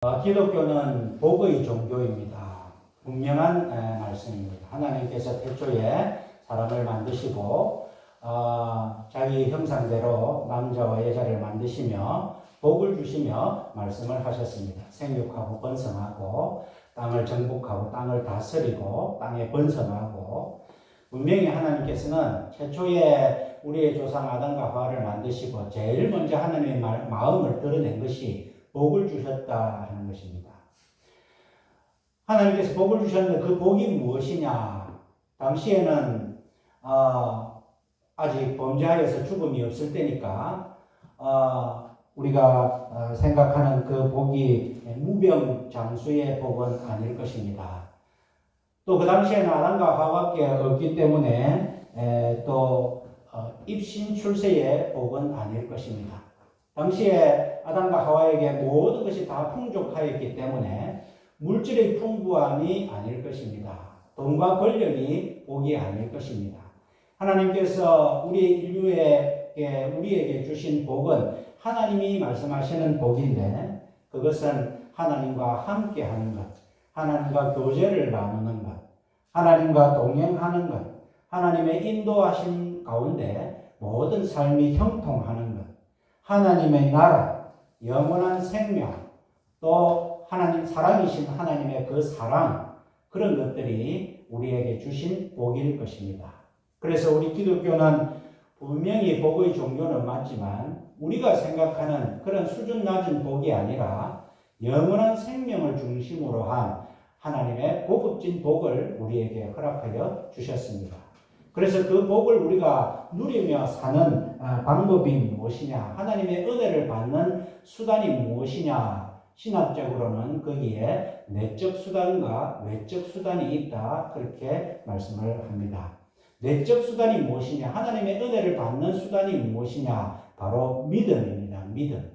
기독교는 복의 종교입니다. 분명한 말씀입니다. 하나님께서 태초에 사람을 만드시고 자기 형상대로 남자와 여자를 만드시며 복을 주시며 말씀을 하셨습니다. 생육하고 번성하고 땅을 정복하고 땅을 다스리고 땅에 번성하고, 분명히 하나님께서는 최초에 우리의 조상 아담과 하와를 만드시고 제일 먼저 하나님의 마음을 드러낸 것이 복을 주셨다 하는 것입니다. 하나님께서 복을 주셨는데 그 복이 무엇이냐? 당시에는 아직 범죄하여서 죽음이 없을 때니까 우리가 생각하는 그 복이 무병장수의 복은 아닐 것입니다. 또 그 당시에는 아담과 하와밖에 없기 때문에 또 입신출세의 복은 아닐 것입니다. 당시에 아담과 하와에게 모든 것이 다 풍족하였기 때문에 물질의 풍부함이 아닐 것입니다. 돈과 권력이 복이 아닐 것입니다. 하나님께서 우리 인류에게 우리에게 주신 복은 하나님이 말씀하시는 복인데, 그것은 하나님과 함께하는 것, 하나님과 교제를 나누는 것, 하나님과 동행하는 것, 하나님의 인도하신 가운데 모든 삶이 형통하는 것, 하나님의 나라, 영원한 생명, 또 하나님 사랑이신 하나님의 그 사랑, 그런 것들이 우리에게 주신 복일 것입니다. 그래서 우리 기독교는 분명히 복의 종교는 맞지만 우리가 생각하는 그런 수준 낮은 복이 아니라 영원한 생명을 중심으로 한 하나님의 고급진 복을 우리에게 허락하여 주셨습니다. 그래서 그 복을 우리가 누리며 사는 방법이 무엇이냐, 하나님의 은혜를 받는 수단이 무엇이냐, 신학적으로는 거기에 내적 수단과 외적 수단이 있다, 그렇게 말씀을 합니다. 내적 수단이 무엇이냐, 하나님의 은혜를 받는 수단이 무엇이냐, 바로 믿음입니다. 믿음.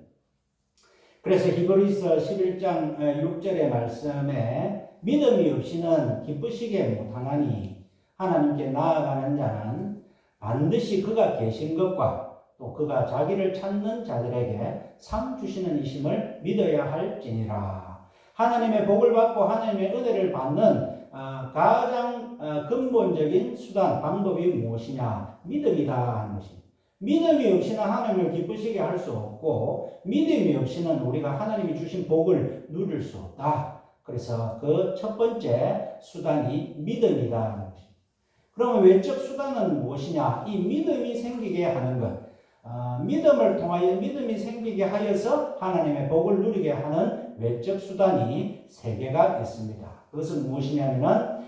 그래서 히브리서 11장 6절의 말씀에 믿음이 없이는 기쁘시게 못하나니 하나님께 나아가는 자는 반드시 그가 계신 것과 또 그가 자기를 찾는 자들에게 상 주시는 이심을 믿어야 할지니라. 하나님의 복을 받고 하나님의 은혜를 받는 가장 근본적인 수단, 방법이 무엇이냐? 믿음이다 하는 것입니다. 믿음이 없이는 하나님을 기쁘시게 할 수 없고, 믿음이 없이는 우리가 하나님이 주신 복을 누릴 수 없다. 그래서 그 첫 번째 수단이 믿음이다 하는 것입니다. 그러면 외적 수단은 무엇이냐? 이 믿음이 생기게 하는 것. 믿음을 통하여 믿음이 생기게 하여서 하나님의 복을 누리게 하는 외적 수단이 세 개가 있습니다. 그것은 무엇이냐면은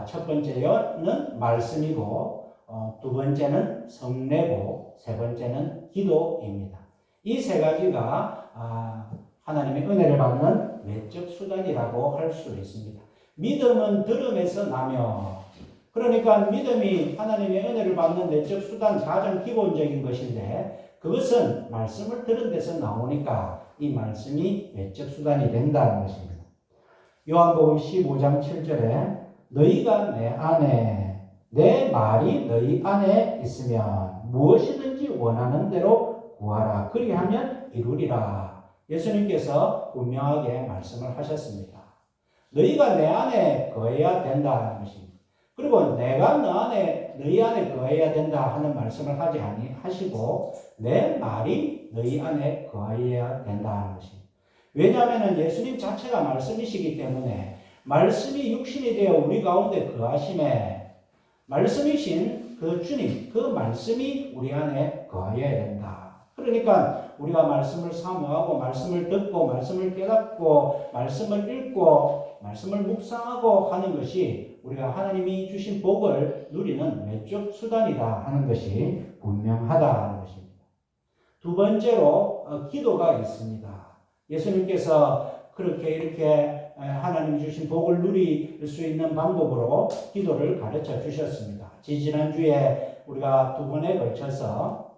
첫 번째는 말씀이고, 두 번째는 성례고, 세 번째는 기도입니다. 이 세 가지가 하나님의 은혜를 받는 외적 수단이라고 할 수 있습니다. 믿음은 들음에서 나며, 그러니까 믿음이 하나님의 은혜를 받는 내적 수단, 가장 기본적인 것인데, 그것은 말씀을 들은 데서 나오니까 이 말씀이 외적 수단이 된다는 것입니다. 요한복음 15장 7절에 너희가 내 안에, 내 말이 너희 안에 있으면 무엇이든지 원하는 대로 구하라. 그리하면 이루리라. 예수님께서 분명하게 말씀을 하셨습니다. 너희가 내 안에 거해야 된다는 것입니다. 그리고 내가 너희 안에 거해야 된다 하는 말씀을 하지 아니하시고 내 말이 너희 안에 거해야 된다는 것입니다. 왜냐하면 예수님 자체가 말씀이시기 때문에 말씀이 육신이 되어 우리 가운데 거하심에 말씀이신 그 주님, 그 말씀이 우리 안에 거해야 된다. 그러니까 우리가 말씀을 사모하고 말씀을 듣고 말씀을 깨닫고 말씀을 읽고 말씀을 묵상하고 하는 것이 우리가 하나님이 주신 복을 누리는 외적 수단이다 하는 것이 분명하다 하는 것입니다. 두 번째로 기도가 있습니다. 예수님께서 그렇게 이렇게 하나님 주신 복을 누릴 수 있는 방법으로 기도를 가르쳐 주셨습니다. 지난주에 우리가 두 번에 걸쳐서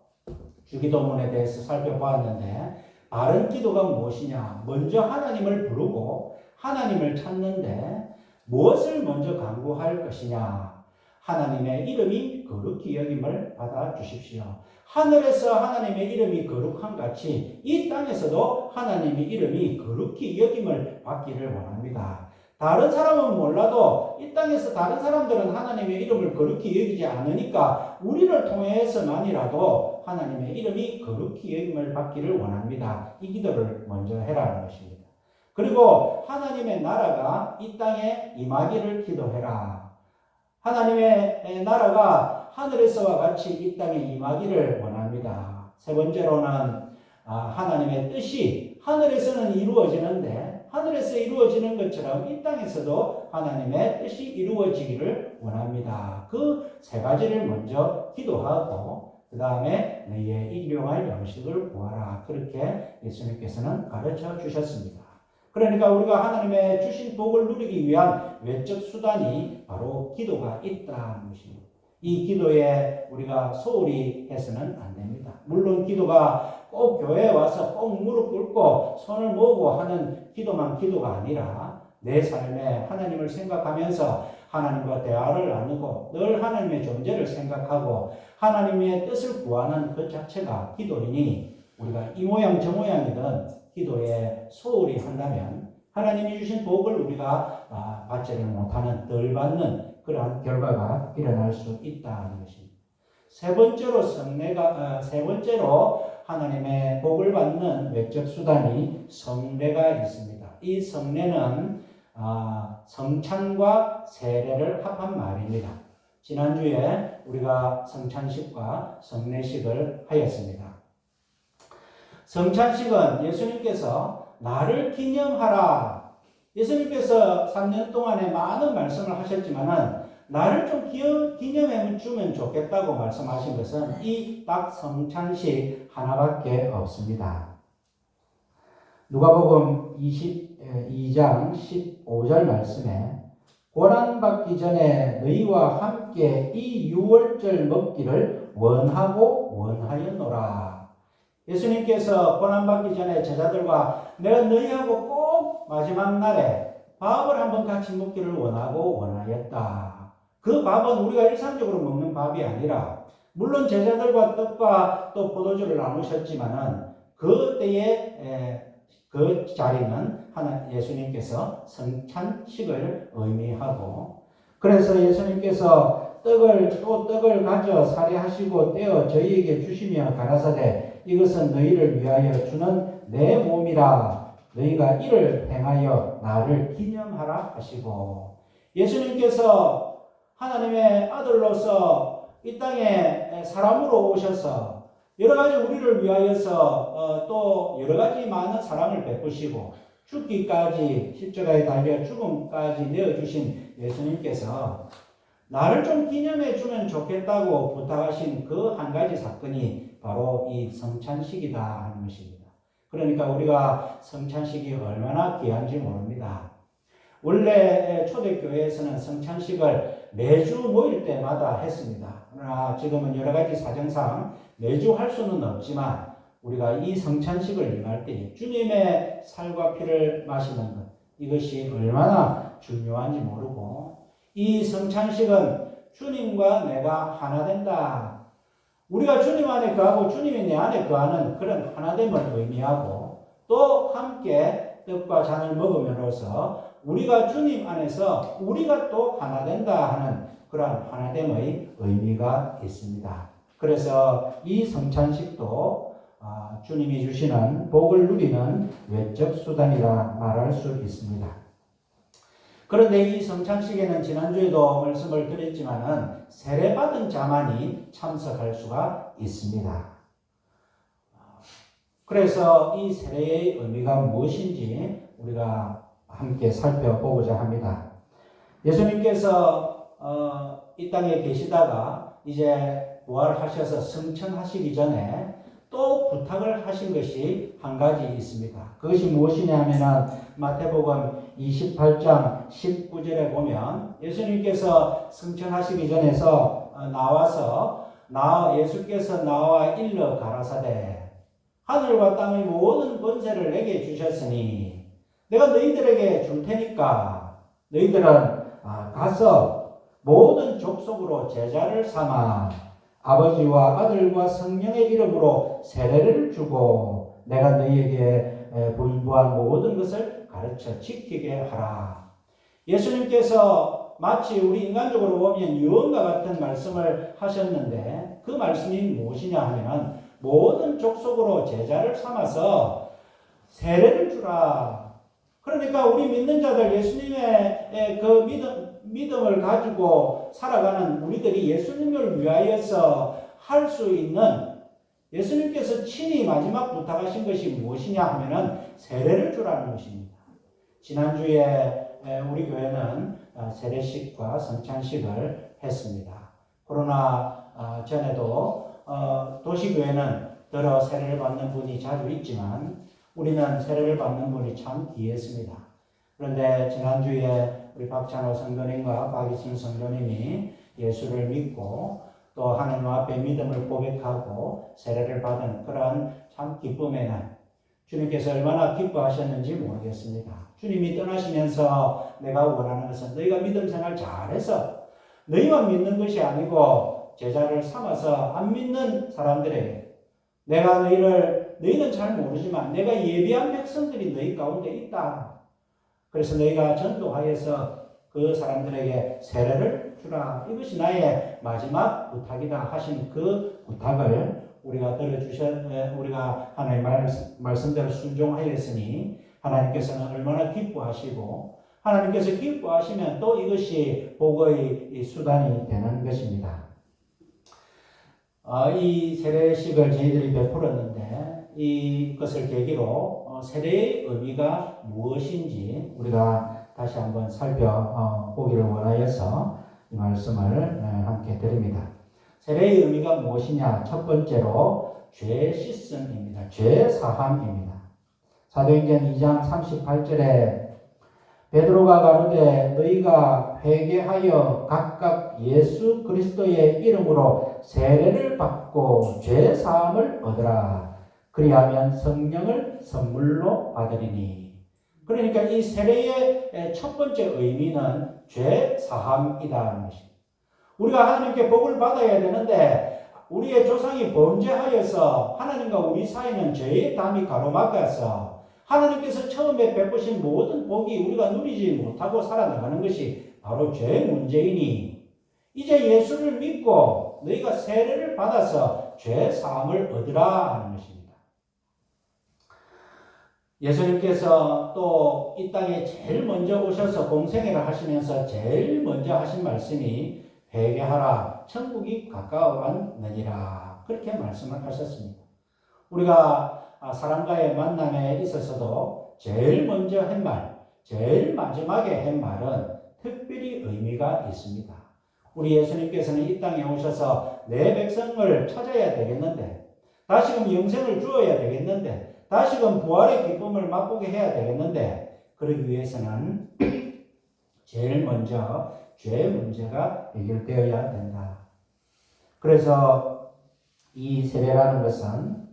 주기도문에 대해서 살펴보았는데, 바른 기도가 무엇이냐? 먼저 하나님을 부르고 하나님을 찾는데 무엇을 먼저 간구할 것이냐? 하나님의 이름이 거룩히 여김을 받아 주십시오. 하늘에서 하나님의 이름이 거룩한 같이 이 땅에서도 하나님의 이름이 거룩히 여김을 받기를 원합니다. 다른 사람은 몰라도 이 땅에서 다른 사람들은 하나님의 이름을 거룩히 여기지 않으니까 우리를 통해서만이라도 하나님의 이름이 거룩히 여김을 받기를 원합니다. 이 기도를 먼저 해라는 것입니다. 그리고 하나님의 나라가 이 땅에 임하기를 기도해라. 하나님의 나라가 하늘에서와 같이 이 땅에 임하기를 원합니다. 세 번째로는 하나님의 뜻이 하늘에서는 이루어지는데 하늘에서 이루어지는 것처럼 이 땅에서도 하나님의 뜻이 이루어지기를 원합니다. 그 세 가지를 먼저 기도하고 그 다음에 너희의 일용할 양식을 구하라. 그렇게 예수님께서는 가르쳐 주셨습니다. 그러니까 우리가 하나님의 주신 복을 누리기 위한 외적 수단이 바로 기도가 있다는 것입니다. 이 기도에 우리가 소홀히 해서는 안 됩니다. 물론 기도가 꼭 교회에 와서 꼭 무릎 꿇고 손을 모으고 하는 기도만 기도가 아니라 내 삶에 하나님을 생각하면서 하나님과 대화를 나누고 늘 하나님의 존재를 생각하고 하나님의 뜻을 구하는 그 자체가 기도이니 우리가 이 모양 저 모양이든 기도에 소홀히 한다면 하나님이 주신 복을 우리가 받지를 못하는 덜 받는 그러한 결과가 일어날 수 있다는 것입니다. 세 번째로 하나님의 복을 받는 외적 수단이 성례가 있습니다. 이 성례는 성찬과 세례를 합한 말입니다. 지난주에 우리가 성찬식과 성례식을 하였습니다. 성찬식은 예수님께서 나를 기념하라. 예수님께서 3년 동안에 많은 말씀을 하셨지만은 나를 좀 기념해 주면 좋겠다고 말씀하신 것은 이 딱 성찬식 하나밖에 없습니다. 누가복음 22장 15절 말씀에 고난받기 전에 너희와 함께 이 유월절 먹기를 원하고 원하였노라. 예수님께서 고난받기 전에 제자들과 내가 너희하고 꼭 마지막 날에 밥을 한번 같이 먹기를 원하고 원하였다. 그 밥은 우리가 일상적으로 먹는 밥이 아니라 물론 제자들과 떡과 또 포도주를 나누셨지만은 그때의 그 자리는 예수님께서 성찬식을 의미하고 그래서 예수님께서 떡을 가져 살해하시고 떼어 저희에게 주시며 가라사대 이것은 너희를 위하여 주는 내 몸이라 너희가 이를 행하여 나를 기념하라 하시고 예수님께서 하나님의 아들로서 이 땅에 사람으로 오셔서 여러 가지 우리를 위하여서 또 여러 가지 많은 사랑을 베푸시고 죽기까지 십자가에 달려 죽음까지 내어주신 예수님께서 나를 좀 기념해 주면 좋겠다고 부탁하신 그 한 가지 사건이 바로 이 성찬식이다 하는 것입니다. 그러니까 우리가 성찬식이 얼마나 귀한지 모릅니다. 원래 초대교회에서는 성찬식을 매주 모일 때마다 했습니다. 그러나 지금은 여러 가지 사정상 매주 할 수는 없지만 우리가 이 성찬식을 임할 때 주님의 살과 피를 마시는 것 이것이 얼마나 중요한지 모르고 이 성찬식은 주님과 내가 하나 된다. 우리가 주님 안에 거하고 주님이 내 안에 거하는 그런 하나됨을 의미하고 또 함께 떡과 잔을 먹음으로써 우리가 주님 안에서 우리가 또 하나 된다 하는 그런 하나됨의 의미가 있습니다. 그래서 이 성찬식도 주님이 주시는 복을 누리는 외적 수단이라 말할 수 있습니다. 그런데 이 성찬식에는 지난주에도 말씀을 드렸지만은 세례받은 자만이 참석할 수가 있습니다. 그래서 이 세례의 의미가 무엇인지 우리가 함께 살펴보고자 합니다. 예수님께서 이 땅에 계시다가 이제 부활하셔서 승천하시기 전에 또 부탁을 하신 것이 한 가지 있습니다. 그것이 무엇이냐면은 마태복음 28장 19절에 보면 예수님께서 승천하시기 전에서 예수께서 나와 일러 가라사대 하늘과 땅의 모든 권세를 내게 주셨으니 내가 너희들에게 줄 테니까 너희들은 가서 모든 족속으로 제자를 삼아 아버지와 아들과 성령의 이름으로 세례를 주고 내가 너희에게 분부한 모든 것을 가르쳐 지키게 하라. 예수님께서 마치 우리 인간적으로 보면 유언과 같은 말씀을 하셨는데 그 말씀이 무엇이냐 하면 모든 족속으로 제자를 삼아서 세례를 주라. 그러니까 우리 믿는 자들 예수님의 그 믿음을 가지고 살아가는 우리들이 예수님을 위하여서 할 수 있는 예수님께서 친히 마지막 부탁하신 것이 무엇이냐 하면은 세례를 주라는 것입니다. 지난주에 우리 교회는 세례식과 성찬식을 했습니다. 코로나 전에도 도시교회는 더러 세례를 받는 분이 자주 있지만 우리는 세례를 받는 분이 참 귀했습니다. 그런데 지난주에 우리 박찬호 성도님과 박이순 성도님이 예수를 믿고 또 하나님 앞에 믿음을 고백하고 세례를 받은 그러한 참 기쁨의 날. 주님께서 얼마나 기뻐하셨는지 모르겠습니다. 주님이 떠나시면서 내가 원하는 것은 너희가 믿음 생활 잘해서 너희만 믿는 것이 아니고 제자를 삼아서 안 믿는 사람들에게 내가 너희는 잘 모르지만 내가 예비한 백성들이 너희 가운데 있다. 그래서 너희가 전도하여서 그 사람들에게 세례를 주라. 이것이 나의 마지막 부탁이다 하신 그 부탁을 우리가 우리가 하나님의 말씀대로 순종하였으니 하나님께서는 얼마나 기뻐하시고 하나님께서 기뻐하시면 또 이것이 복의 수단이 되는 것입니다. 이 세례식을 저희들이 베풀었는데 이것을 계기로 세례의 의미가 무엇인지 우리가 다시 한번 살펴보기를 원하여서 이 말씀을 함께 드립니다. 세례의 의미가 무엇이냐? 첫 번째로 죄 씻음입니다. 죄 사함입니다. 사도행전 2장 38절에 베드로가 가로되 너희가 회개하여 각각 예수 그리스도의 이름으로 세례를 받고 죄 사함을 얻으라. 그리하면 성령을 선물로 받으리니. 그러니까 이 세례의 첫 번째 의미는 죄 사함이라는 것입니다. 우리가 하나님께 복을 받아야 되는데 우리의 조상이 범죄하여서 하나님과 우리 사이는 죄의 담이 가로막아서 하나님께서 처음에 베푸신 모든 복이 우리가 누리지 못하고 살아나가는 것이 바로 죄의 문제이니 이제 예수를 믿고 너희가 세례를 받아서 죄 사함을 얻으라 하는 것입니다. 예수님께서 또 이 땅에 제일 먼저 오셔서 공생애를 하시면서 제일 먼저 하신 말씀이 회개하라 천국이 가까워왔느니라 그렇게 말씀을 하셨습니다. 우리가 사람과의 만남에 있어서도 제일 먼저 한 말, 제일 마지막에 한 말은 특별히 의미가 있습니다. 우리 예수님께서는 이 땅에 오셔서 내 백성을 찾아야 되겠는데 다시금 영생을 주어야 되겠는데 다시금 부활의 기쁨을 맛보게 해야 되겠는데 그러기 위해서는 제일 먼저 죄 문제가 해결되어야 된다. 그래서 이 세례라는 것은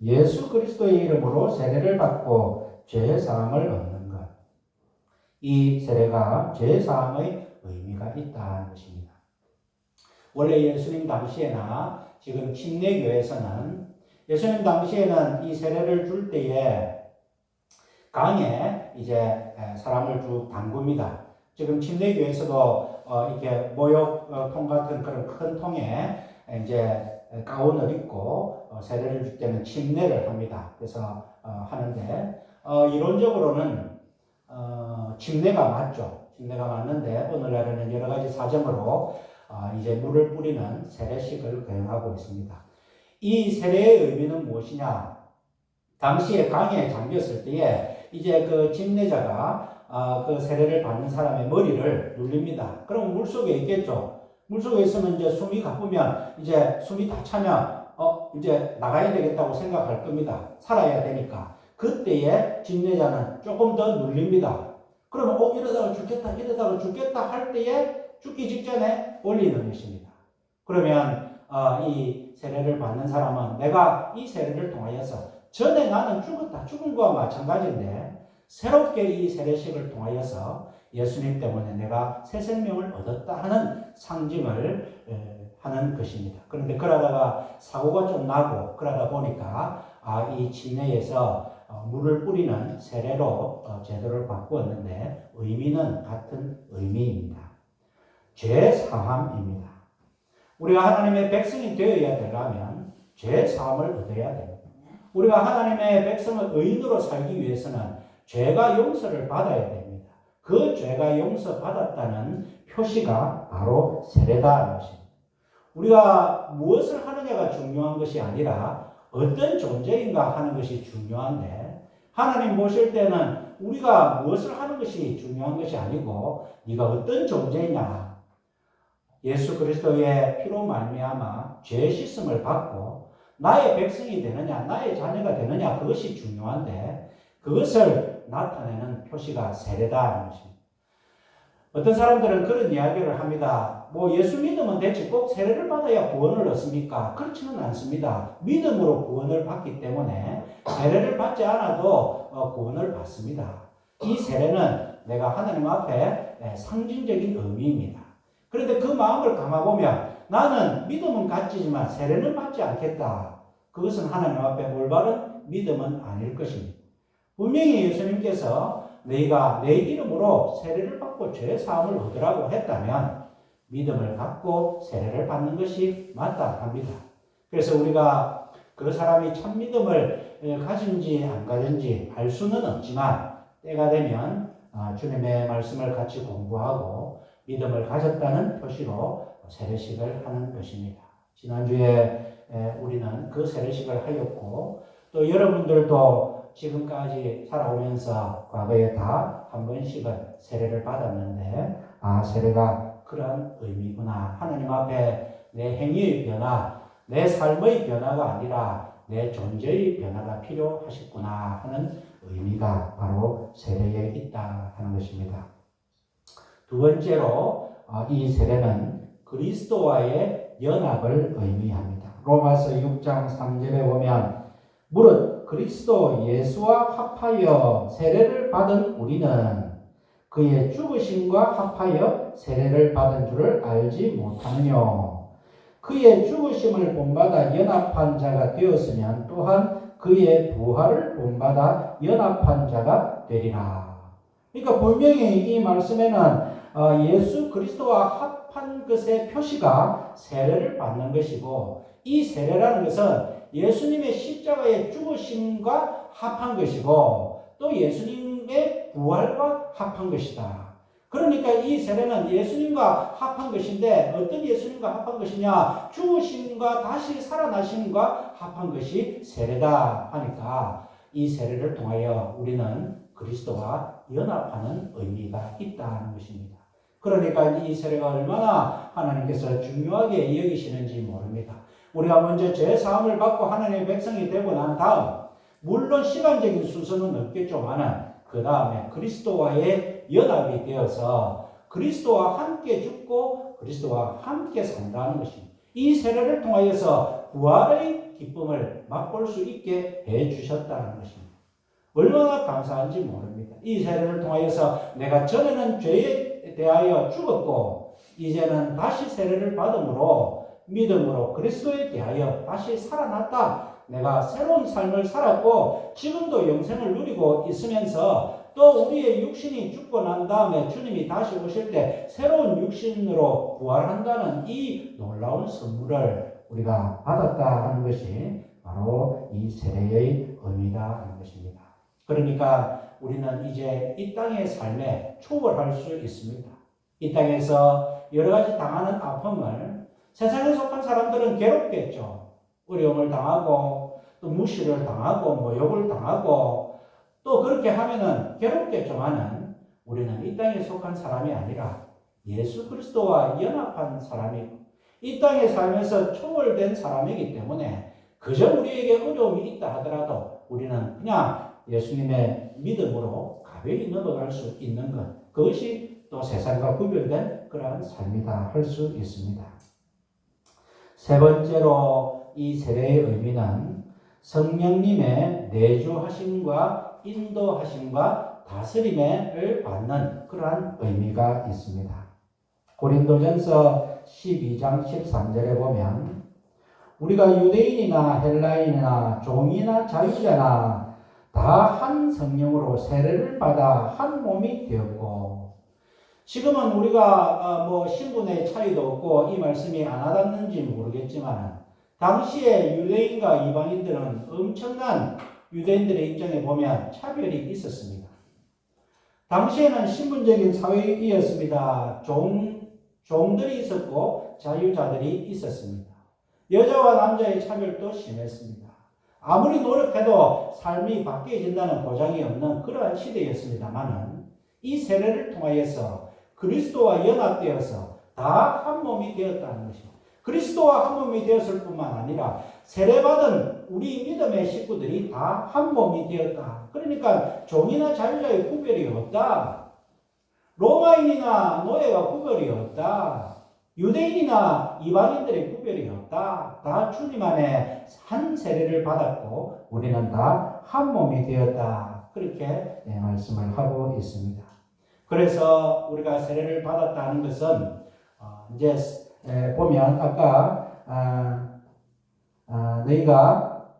예수 그리스도의 이름으로 세례를 받고 죄 사함을 얻는 것. 이 세례가 죄 사함의 의미가 있다는 것입니다. 원래 예수님 당시에나 지금 침례교회에서는 예수님 당시에는 이 세례를 줄 때에 강에 이제 사람을 쭉 담굽니다. 지금 침례교회에서도 이렇게 모욕통 같은 그런 큰 통에 이제 가운을 입고 세례를 줄 때는 침례를 합니다. 그래서 하는데 이론적으로는 침례가 맞죠. 침례가 맞는데 오늘날에는 여러 가지 사정으로 이제 물을 뿌리는 세례식을 거행하고 있습니다. 이 세례의 의미는 무엇이냐? 당시에 강에 잠겼을 때에 이제 그 침례자가 그 세례를 받는 사람의 머리를 눌립니다. 그럼 물속에 있겠죠. 물속에 있으면 이제 숨이 가쁘면 이제 숨이 다 차면 이제 나가야 되겠다고 생각할 겁니다. 살아야 되니까. 그때에 침례자는 조금 더 눌립니다. 그러면 이러다가 죽겠다 할 때에 죽기 직전에 올리는 것입니다. 그러면 이 세례를 받는 사람은 내가 이 세례를 통하여서 전에 나는 죽은 것과 마찬가지인데 새롭게 이 세례식을 통하여서 예수님 때문에 내가 새 생명을 얻었다 하는 상징을 하는 것입니다. 그런데 그러다가 사고가 좀 나고 그러다 보니까 이 침례에서 물을 뿌리는 세례로 제도를 바꾸었는데 의미는 같은 의미입니다. 죄 사함입니다. 우리가 하나님의 백성이 되어야 되려면 죄 사함을 얻어야 됩니다. 우리가 하나님의 백성을 의인으로 살기 위해서는 죄가 용서를 받아야 됩니다. 그 죄가 용서받았다는 표시가 바로 세례다는 것입니다. 우리가 무엇을 하느냐가 중요한 것이 아니라 어떤 존재인가 하는 것이 중요한데 하나님 보실 때는 우리가 무엇을 하는 것이 중요한 것이 아니고 네가 어떤 존재냐, 예수 그리스도의 피로 말미암아 죄 씻음을 받고 나의 백성이 되느냐, 나의 자녀가 되느냐, 그것이 중요한데 그것을 나타내는 표시가 세례다는 것입니다. 어떤 사람들은 그런 이야기를 합니다. 예수 믿으면 되지 꼭 세례를 받아야 구원을 얻습니까? 그렇지는 않습니다. 믿음으로 구원을 받기 때문에 세례를 받지 않아도 구원을 받습니다. 이 세례는 내가 하나님 앞에 상징적인 의미입니다. 그런데 그 마음을 감아보면 나는 믿음은 가지지만 세례는 받지 않겠다. 그것은 하나님 앞에 올바른 믿음은 아닐 것입니다. 분명히 예수님께서 너희가 내 이름으로 세례를 받고 죄 사함을 얻으라고 했다면 믿음을 갖고 세례를 받는 것이 마땅합니다. 그래서 우리가 그 사람이 참 믿음을 가진지 안 가진지 알 수는 없지만 때가 되면 주님의 말씀을 같이 공부하고 믿음을 가졌다는 표시로 세례식을 하는 것입니다. 지난주에 우리는 그 세례식을 하였고 또 여러분들도 지금까지 살아오면서 과거에 다 한 번씩은 세례를 받았는데 세례가 그런 의미구나. 하나님 앞에 내 행위의 변화, 내 삶의 변화가 아니라 내 존재의 변화가 필요하셨구나 하는 의미가 바로 세례에 있다 하는 것입니다. 두 번째로 이 세례는 그리스도와의 연합을 의미합니다. 로마서 6장 3절에 보면 무릇 그리스도 예수와 합하여 세례를 받은 우리는 그의 죽으심과 합하여 세례를 받은 줄을 알지 못하느뇨. 그의 죽으심을 본받아 연합한 자가 되었으면 또한 그의 부활을 본받아 연합한 자가 되리라. 그러니까 분명히 이 말씀에는 예수 그리스도와 합한 것의 표시가 세례를 받는 것이고 이 세례라는 것은 예수님의 십자가의 죽으심과 합한 것이고 또 예수님의 부활과 합한 것이다. 그러니까 이 세례는 예수님과 합한 것인데 어떤 예수님과 합한 것이냐? 죽으심과 다시 살아나심과 합한 것이 세례다 하니까 이 세례를 통하여 우리는 그리스도와 연합하는 의미가 있다는 것입니다. 그러니까 이 세례가 얼마나 하나님께서 중요하게 여기시는지 모릅니다. 우리가 먼저 죄 사함을 받고 하나님의 백성이 되고 난 다음 물론 시간적인 순서는 없겠지만은 그 다음에 그리스도와의 연합이 되어서 그리스도와 함께 죽고 그리스도와 함께 산다는 것입니다. 이 세례를 통하여서 부활의 기쁨을 맛볼 수 있게 해주셨다는 것입니다. 얼마나 감사한지 모릅니다. 이 세례를 통하여서 내가 전에는 죄에 대하여 죽었고 이제는 다시 세례를 받음으로 믿음으로 그리스도에 대하여 다시 살아났다. 내가 새로운 삶을 살았고 지금도 영생을 누리고 있으면서 또 우리의 육신이 죽고 난 다음에 주님이 다시 오실 때 새로운 육신으로 부활한다는 이 놀라운 선물을 우리가 받았다 하는 것이 바로 이 세례의 의미다 하는 것입니다. 그러니까 우리는 이제 이 땅의 삶에 초월할 수 있습니다. 이 땅에서 여러 가지 당하는 아픔을 세상에 속한 사람들은 괴롭겠죠. 어려움을 당하고 또 무시를 당하고 모욕을 당하고 또 그렇게 하면은 괴롭겠지만은 우리는 이 땅에 속한 사람이 아니라 예수 그리스도와 연합한 사람이고 이 땅에 살면서 초월된 사람이기 때문에 그저 우리에게 어려움이 있다 하더라도 우리는 그냥 예수님의 믿음으로 가벼이 넘어갈 수 있는 것, 그것이 또 세상과 구별된 그러한 삶이다 할 수 있습니다. 세 번째로 이 세례의 의미는 성령님의 내주하심과 인도하심과 다스림을 받는 그러한 의미가 있습니다. 고린도전서 12장 13절에 보면 우리가 유대인이나 헬라인이나 종이나 자유자나 다 한 성령으로 세례를 받아 한 몸이 되었고, 지금은 우리가 신분의 차이도 없고 이 말씀이 안 와닿는지 모르겠지만 당시에 유대인과 이방인들은 엄청난, 유대인들의 입장에 보면 차별이 있었습니다. 당시에는 신분적인 사회이었습니다. 종들이 있었고 자유자들이 있었습니다. 여자와 남자의 차별도 심했습니다. 아무리 노력해도 삶이 바뀌어진다는 보장이 없는 그러한 시대였습니다만은 이 세례를 통하여서 그리스도와 연합되어서 다 한 몸이 되었다는 것입니다. 그리스도와 한 몸이 되었을 뿐만 아니라 세례받은 우리 믿음의 식구들이 다 한 몸이 되었다. 그러니까 종이나 자유자의 구별이 없다. 로마인이나 노예가 구별이 없다. 유대인이나 이방인들의 구별이 없다. 다 주님 안에 한 세례를 받았고 우리는 다 한 몸이 되었다. 그렇게 말씀을 하고 있습니다. 그래서 우리가 세례를 받았다는 것은 이제 보면 아까 너희가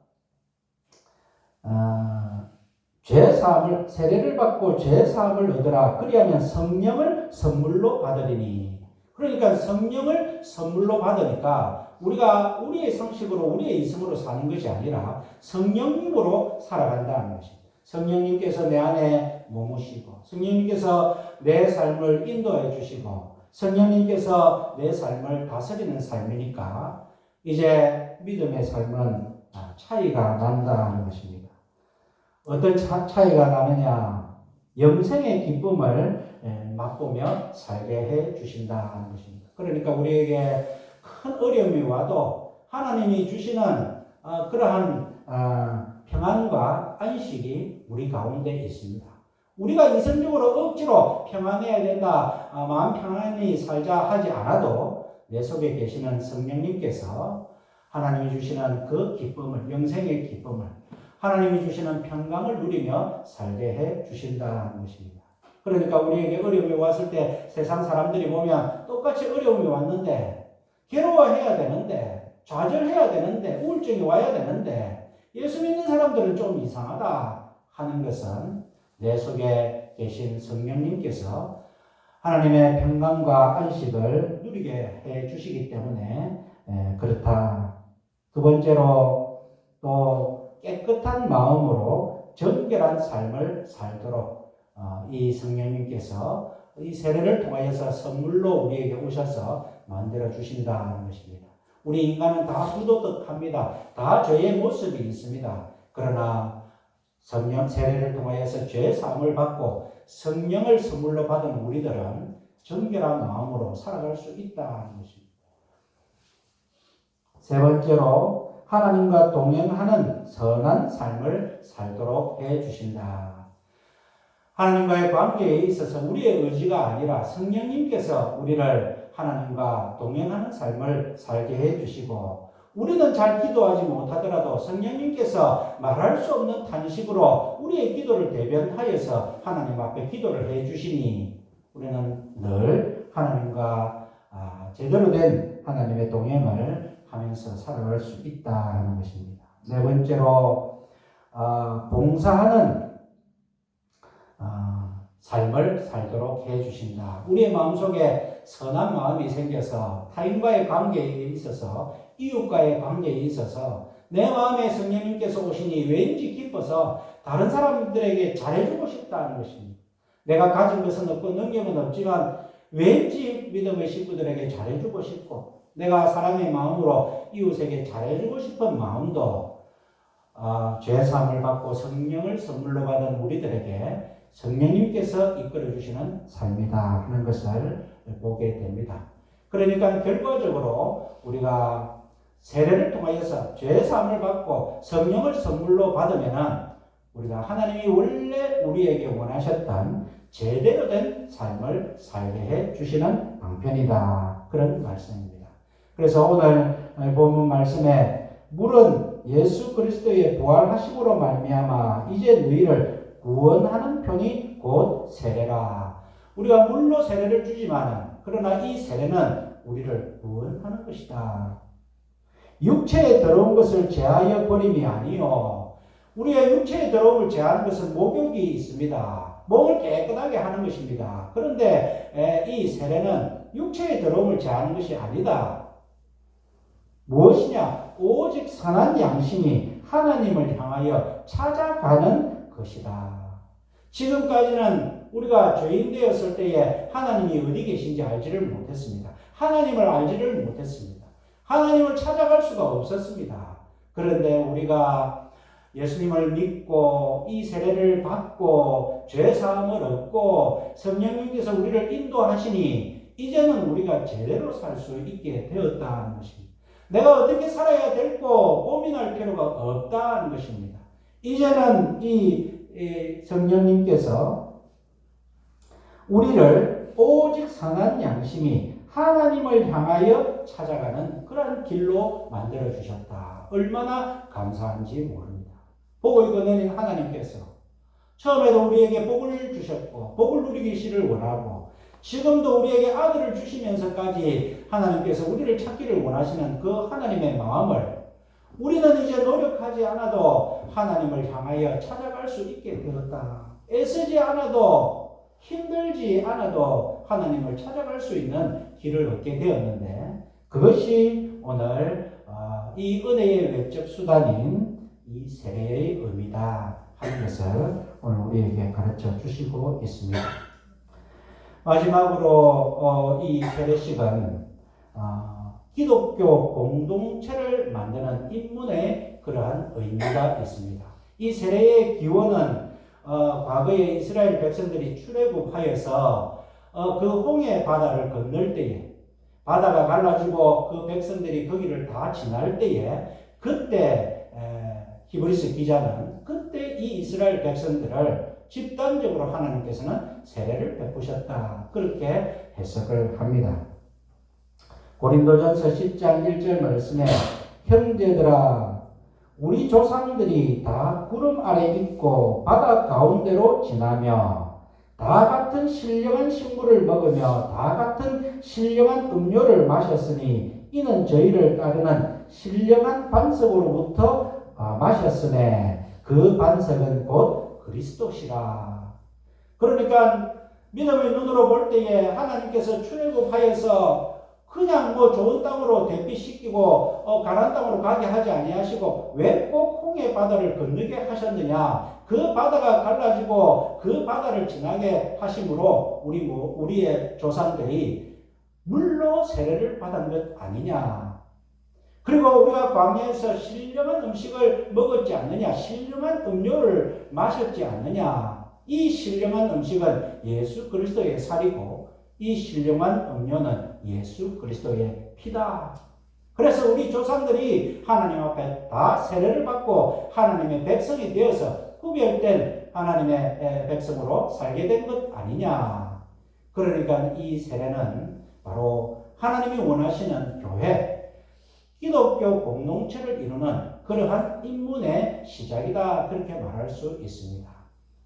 죄사함을, 세례를 받고 죄사함을 얻으라. 그리하면 성령을 선물로 받으리니. 그러니까 성령을 선물로 받으니까 우리가 우리의 성식으로 우리의 이성으로 사는 것이 아니라 성령님으로 살아간다는 것입니다. 성령님께서 내 안에 머무시고 성령님께서 내 삶을 인도해 주시고 성령님께서 내 삶을 다스리는 삶이니까 이제 믿음의 삶은 차이가 난다는 것입니다. 어떤 차이가 나느냐? 영생의 기쁨을 맛보며 살게 해 주신다는 것입니다. 그러니까 우리에게 큰 어려움이 와도 하나님이 주시는 그러한 평안과 안식이 우리 가운데 있습니다. 우리가 이성적으로 억지로 평안해야 된다, 마음 평안히 살자 하지 않아도 내 속에 계시는 성령님께서 하나님이 주시는 그 기쁨을, 영생의 기쁨을, 하나님이 주시는 평강을 누리며 살게 해 주신다는 것입니다. 그러니까 우리에게 어려움이 왔을 때 세상 사람들이 보면 똑같이 어려움이 왔는데 괴로워해야 되는데 좌절해야 되는데 우울증이 와야 되는데 예수 믿는 사람들은 좀 이상하다 하는 것은 내 속에 계신 성령님께서 하나님의 평강과 안식을 누리게 해 주시기 때문에 그렇다. 두 번째로 또 깨끗한 마음으로 정결한 삶을 살도록 이 성령님께서 이 세례를 통하여서 선물로 우리에게 오셔서 만들어 주신다는 것입니다. 우리 인간은 다 부도덕합니다. 다 죄의 모습이 있습니다. 그러나 성령 세례를 통하여서 죄 사함을 받고 성령을 선물로 받은 우리들은 정결한 마음으로 살아갈 수 있다는 것입니다. 세 번째로 하나님과 동행하는 선한 삶을 살도록 해 주신다. 하나님과의 관계에 있어서 우리의 의지가 아니라 성령님께서 우리를 하나님과 동행하는 삶을 살게 해 주시고 우리는 잘 기도하지 못하더라도 성령님께서 말할 수 없는 탄식으로 우리의 기도를 대변하여서 하나님 앞에 기도를 해 주시니 우리는 늘 하나님과 제대로 된 하나님의 동행을 하면서 살아갈 수 있다는 것입니다. 네 번째로 봉사하는 삶을 살도록 해주신다. 우리의 마음속에 선한 마음이 생겨서 타인과의 관계에 있어서 이웃과의 관계에 있어서 내 마음에 성령님께서 오시니 왠지 기뻐서 다른 사람들에게 잘해주고 싶다는 것입니다. 내가 가진 것은 없고 능력은 없지만 왠지 믿음의 식구들에게 잘해주고 싶고 내가 사랑의 마음으로 이웃에게 잘해주고 싶은 마음도 죄사함을 받고 성령을 선물로 받은 우리들에게 성령님께서 이끌어주시는 삶이다 하는 것을 보게 됩니다. 그러니까 결과적으로 우리가 세례를 통하여서 죄사함을 받고 성령을 선물로 받으면 우리가 하나님이 원래 우리에게 원하셨던 제대로 된 삶을 살게 해 주시는 방편이다. 그런 말씀입니다. 그래서 오늘 본문 말씀에 물은 예수 그리스도의 부활하심으로 말미암아 이제 너희를 구원하는 편이 곧 세례라. 우리가 물로 세례를 주지만 그러나 이 세례는 우리를 구원하는 것이다. 육체에 들어온 것을 제하여 버림이 아니요. 우리의 육체에 들어옴을 제하는 것은 목욕이 있습니다. 몸을 깨끗하게 하는 것입니다. 그런데 이 세례는 육체에 들어옴을 제하는 것이 아니다. 무엇이냐? 오직 선한 양심이 하나님을 향하여 찾아가는 것이다. 지금까지는 우리가 죄인 되었을 때에 하나님이 어디 계신지 알지를 못했습니다. 하나님을 알지를 못했습니다. 하나님을 찾아갈 수가 없었습니다. 그런데 우리가 예수님을 믿고 이 세례를 받고 죄사함을 얻고 성령님께서 우리를 인도하시니 이제는 우리가 제대로 살 수 있게 되었다는 것입니다. 내가 어떻게 살아야 될고 고민할 필요가 없다는 것입니다. 이제는 이 성령님께서 우리를 오직 선한 양심이 하나님을 향하여 찾아가는 그런 길로 만들어 주셨다. 얼마나 감사한지 모릅니다. 복을 거느린 하나님께서 처음에도 우리에게 복을 주셨고 복을 누리기를 원하고 지금도 우리에게 아들을 주시면서까지 하나님께서 우리를 찾기를 원하시는 그 하나님의 마음을 우리는 이제 노력하지 않아도 하나님을 향하여 찾아갈 수 있게 되었다. 애쓰지 않아도 힘들지 않아도 하나님을 찾아갈 수 있는 길을 얻게 되었는데 그것이 오늘 이 은혜의 외적 수단인 이 세례의 의미다 하는 것을 오늘 우리에게 가르쳐 주시고 있습니다. 마지막으로 이 세례식은 기독교 공동체를 만드는 인문의 그러한 의미가 있습니다. 이 세례의 기원은 과거에 이스라엘 백성들이 출애굽하여서 그 홍해 바다를 건널 때에 바다가 갈라지고 그 백성들이 거기를 다 지날 때에 그때 히브리서 기자는 그때 이 이스라엘 백성들을 집단적으로 하나님께서는 세례를 베푸셨다. 그렇게 해석을 합니다. 고린도전서 10장 1절 말씀에 형제들아 우리 조상들이 다 구름 아래 있고 바다 가운데로 지나며 다 같은 신령한 식물을 먹으며 다 같은 신령한 음료를 마셨으니 이는 저희를 따르는 신령한 반석으로부터 마셨으네 그 반석은 곧 그리스도시라. 그러니까 믿음의 눈으로 볼 때에 하나님께서 출애굽하여서 그냥 좋은 땅으로 대피시키고 가나안 땅으로 가게 하지 아니하시고 왜 꼭 홍해 바다를 건너게 하셨느냐? 그 바다가 갈라지고 그 바다를 지나게 하심으로 우리의 조상들이 물로 세례를 받은 것 아니냐? 그리고 우리가 광야에서 신령한 음식을 먹었지 않느냐? 신령한 음료를 마셨지 않느냐? 이 신령한 음식은 예수 그리스도의 살이고 이 신령한 음료는 예수 그리스도의 피다. 그래서 우리 조상들이 하나님 앞에 다 세례를 받고 하나님의 백성이 되어서 구별된 하나님의 백성으로 살게 된 것 아니냐. 그러니까 이 세례는 바로 하나님이 원하시는 교회, 기독교 공동체를 이루는 그러한 인문의 시작이다. 그렇게 말할 수 있습니다.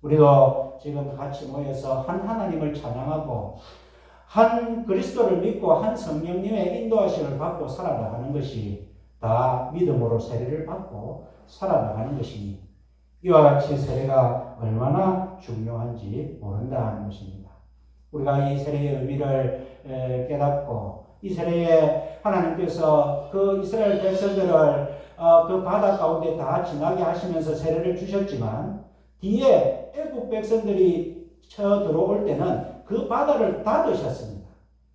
우리도 지금 같이 모여서 한 하나님을 찬양하고 한 그리스도를 믿고 한 성령님의 인도하심을 받고 살아나가는 것이 다 믿음으로 세례를 받고 살아나가는 것이니 이와 같이 세례가 얼마나 중요한지 모른다는 것입니다. 우리가 이 세례의 의미를 깨닫고 이 세례에 하나님께서 그 이스라엘 백성들을 그 바다 가운데 다 지나게 하시면서 세례를 주셨지만 뒤에 애국 백성들이 쳐 들어올 때는 그 바다를 닫으셨습니다.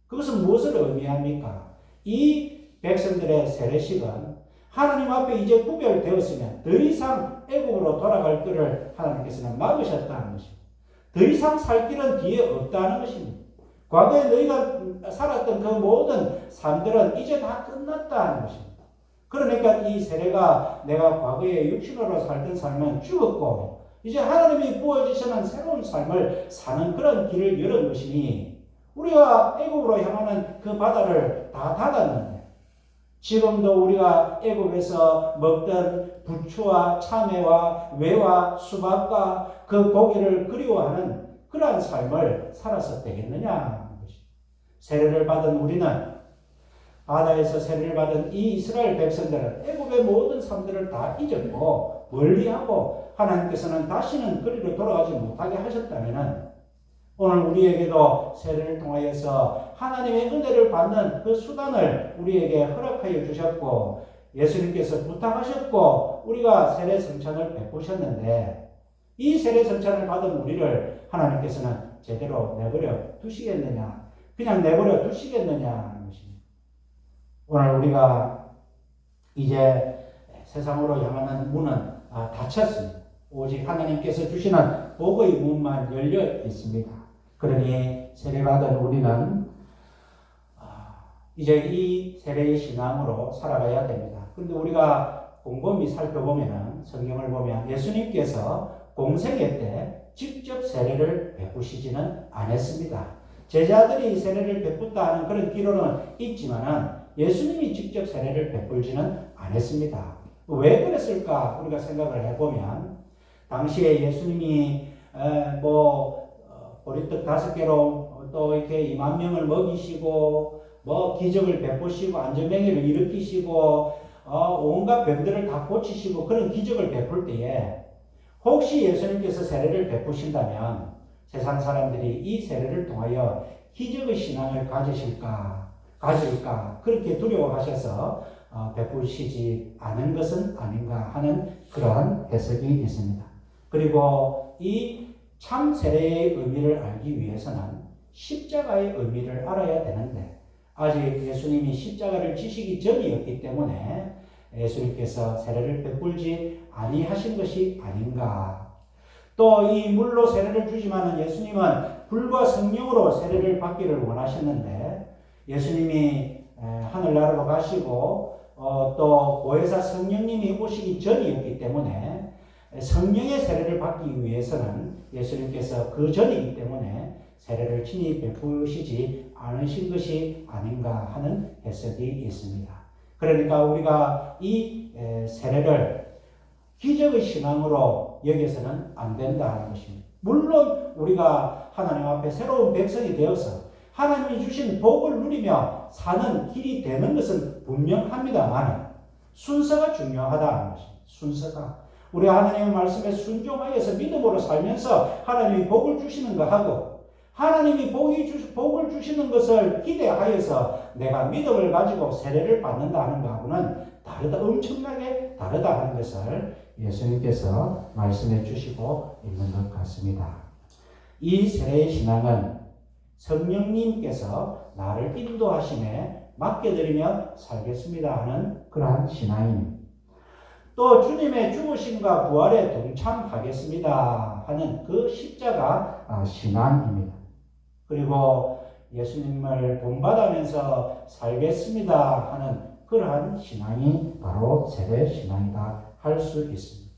그것은 무엇을 의미합니까? 이 백성들의 세례식은 하나님 앞에 이제 구별되었으면 더 이상 애국으로 돌아갈 길을 하나님께서는 막으셨다는 것입니다. 더 이상 살 길은 뒤에 없다는 것입니다. 과거에 너희가 살았던 그 모든 삶들은 이제 다 끝났다는 것입니다. 그러니까 이 세례가 내가 과거에 육신으로 살던 삶은 죽었고 이제 하나님이 부어주시는 새로운 삶을 사는 그런 길을 열은 것이니 우리가 애국으로 향하는 그 바다를 다 닫았는데 지금도 우리가 애국에서 먹던 부추와 참외와 외와 수박과 그 고기를 그리워하는 그러한 삶을 살아서 되겠느냐 하는 것입니다. 세례를 받은 우리는, 바다에서 세례를 받은 이 이스라엘 백성들은 애굽의 모든 삶들을 다 잊었고 멀리하고 하나님께서는 다시는 그리로 돌아가지 못하게 하셨다면 오늘 우리에게도 세례를 통하여서 하나님의 은혜를 받는 그 수단을 우리에게 허락하여 주셨고 예수님께서 부탁하셨고 우리가 세례 성찬을 베푸셨는데 이 세례 성찬을 받은 우리를 하나님께서는 제대로 내버려 두시겠느냐, 그냥 내버려 두시겠느냐 하는 것입니다. 오늘 우리가 이제 세상으로 향하는 문은 닫혔습니다. 오직 하나님께서 주시는 복의 문만 열려 있습니다. 그러니 세례받은 우리는 이제 이 세례의 신앙으로 살아가야 됩니다. 그런데 우리가 곰곰이 살펴보면 성경을 보면 예수님께서 공생애 때 직접 세례를 베푸시지는 않았습니다. 제자들이 세례를 베풀다 하는 그런 기록은 있지만 예수님이 직접 세례를 베풀지는 않았습니다. 왜 그랬을까 우리가 생각을 해보면 당시에 예수님이 보리떡 5개로 또 이렇게 2만 명을 먹이시고 기적을 베푸시고 안전병을 일으키시고 온갖 병들을 다 고치시고 그런 기적을 베풀 때에 혹시 예수님께서 세례를 베푸신다면 세상 사람들이 이 세례를 통하여 기적의 신앙을 가질까 그렇게 두려워하셔서 베푸시지 않은 것은 아닌가 하는 그러한 해석이 있습니다. 그리고 이 참 세례의 의미를 알기 위해서는 십자가의 의미를 알아야 되는데 아직 예수님이 십자가를 지시기 전이었기 때문에 예수님께서 세례를 베풀지 아니하신 것이 아닌가. 또 이 물로 세례를 주지만 예수님은 불과 성령으로 세례를 받기를 원하셨는데 예수님이 하늘나라로 가시고 또 보혜사 성령님이 오시기 전이었기 때문에 성령의 세례를 받기 위해서는 예수님께서 그 전이기 때문에 세례를 친히 베푸시지 않으신 것이 아닌가 하는 해석이 있습니다. 그러니까 우리가 이 세례를 기적의 신앙으로 여겨서는 안 된다는 것입니다. 물론 우리가 하나님 앞에 새로운 백성이 되어서 하나님이 주신 복을 누리며 사는 길이 되는 것은 분명합니다만 순서가 중요하다는 것입니다. 순서가. 우리가 하나님의 말씀에 순종하여서 믿음으로 살면서 하나님이 복을 주시는 것하고 하나님이 복을 주시는 것을 기대하여서 내가 믿음을 가지고 세례를 받는다는 것하고는 엄청나게 다르다 하는 것을 예수님께서 말씀해 주시고 있는 것 같습니다. 이 세례의 신앙은 성령님께서 나를 인도하심에 맡겨드리며 살겠습니다 하는 그러한 신앙입니다. 또 주님의 죽으심과 부활에 동참하겠습니다 하는 그 십자가 신앙입니다. 그리고 예수님을 본받으면서 살겠습니다 하는 그러한 신앙이 바로 세례 신앙이다 할 수 있습니다.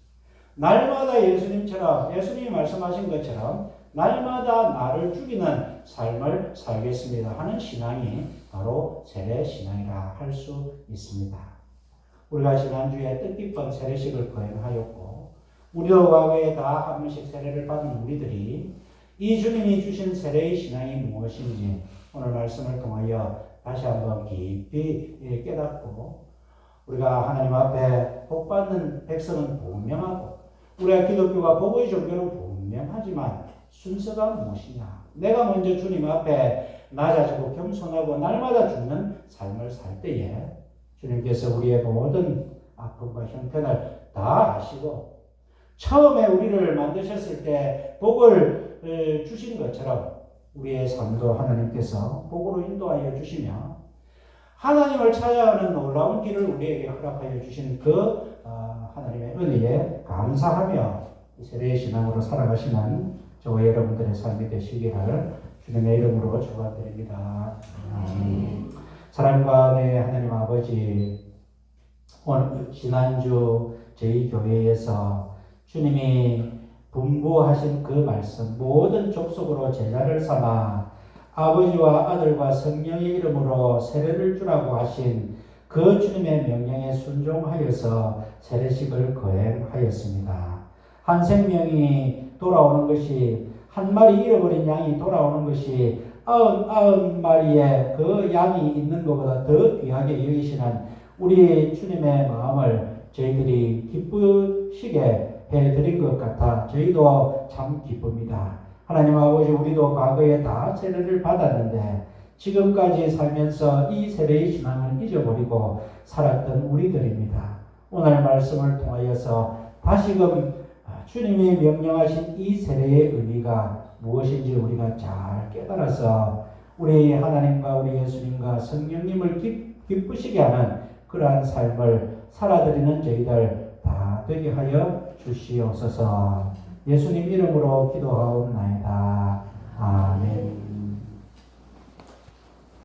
날마다 예수님이 말씀하신 것처럼 날마다 나를 죽이는 삶을 살겠습니다 하는 신앙이 바로 세례 신앙이라 할 수 있습니다. 우리가 지난주에 뜻깊은 세례식을 거행하였고 우리도 과거에 다 한 번씩 세례를 받은 우리들이 이 주님이 주신 세례의 신앙이 무엇인지 오늘 말씀을 통하여 다시 한번 깊이 깨닫고 우리가 하나님 앞에 복받는 백성은 분명하고 우리가 기독교가 복의 종교는 분명하지만 순서가 무엇이냐. 내가 먼저 주님 앞에 낮아지고 겸손하고 날마다 죽는 삶을 살 때에 주님께서 우리의 모든 아픔과 형편을 다 아시고 처음에 우리를 만드셨을 때 복을 주신 것처럼 우리의 삶도 하나님께서 복으로 인도하여 주시며 하나님을 찾아가는 놀라운 길을 우리에게 허락하여 주신 그 하나님의 은혜에 감사하며 세례의 신앙으로 살아가시는 저와 여러분들의 삶이 되시기를 주님의 이름으로 축원드립니다. 사랑과 은혜의 하나님 아버지, 오늘 지난주 저희 교회에서 주님이 분부하신 그 말씀 모든 족속으로 제자를 삼아 아버지와 아들과 성령의 이름으로 세례를 주라고 하신 그 주님의 명령에 순종하여서 세례식을 거행하였습니다. 한 생명이 돌아오는 것이 한 마리 잃어버린 양이 돌아오는 것이 99마리의 그 양이 있는 것보다 더 귀하게 여기시는 우리 주님의 마음을 저희들이 기쁘시게 해드린 것 같아 저희도 참 기쁩니다. 하나님 아버지, 우리도 과거에 다 세례를 받았는데 지금까지 살면서 이 세례의 신앙을 잊어버리고 살았던 우리들입니다. 오늘 말씀을 통하여서 다시금 주님이 명령하신 이 세례의 의미가 무엇인지 우리가 잘 깨달아서 우리 하나님과 우리 예수님과 성령님을 기쁘시게 하는 그러한 삶을 살아드리는 저희들 다 되게 하여 주시옵소서. 예수님 이름으로 기도하옵나이다. 아멘.